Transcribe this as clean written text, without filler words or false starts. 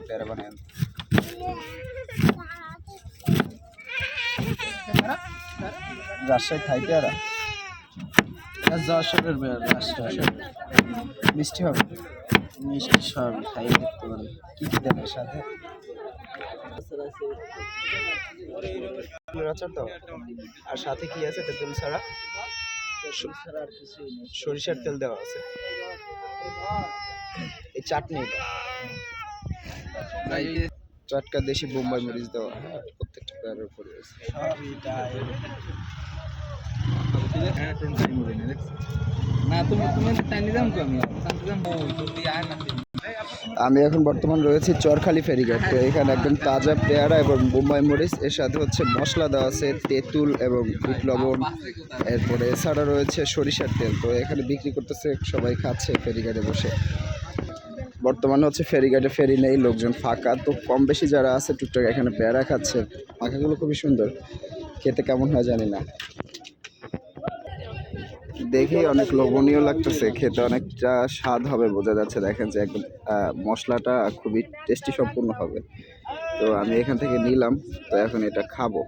পেয়ারা বানায় রাজশাহী থাই পেয়ারা, যশোরের রাজশাহী মিষ্টি হবে, মিষ্টি সব খাই দেখতে পারেন। কি কি দেবে সাথে? আচার তো, আর সাথে কি আছে তেঁতুল ছাড়া? ছাড়া আর কিছুই নেই। সরিষার তেল দেওয়া আছে, এই চাটনি চটকা দেশি বোম্বাই মরিচ দেওয়া, হ্যাঁ প্রত্যেকটা পেয়ারের উপরে আছে। না তুমি তুমি টাইনি দাম তো আমি এখন বর্তমান রয়েছি চরখালি ফেরিঘাট। তো এখানে একদম তাজা পেয়ারা এবং বোম্বাই মরিচ, এর সাথে হচ্ছে মশলা দেওয়া আছে তেঁতুল এবং বিট লবণ, এরপরে এছাড়া রয়েছে সরিষার তেল। তো এখানে বিক্রি করতেছে, সবাই খাচ্ছে ফেরিঘাটে বসে। বর্তমানে হচ্ছে ফেরিঘাটে ফেরি নেই, লোকজন ফাঁকা। তো কম বেশি যারা আছে টুকটাক এখানে পেয়ারা খাচ্ছে। পাখাগুলো খুবই সুন্দর, খেতে কেমন হয় জানি না, দেখেই অনেক লোভনীয় লাগতেছে, খেতে অনেকটা স্বাদ হবে বোঝা যাচ্ছে। দেখেন যে একদম মশলাটা খুবই টেস্টি সম্পূর্ণ হবে। তো আমি এখান থেকে নিলাম, তো এখন এটা খাবো।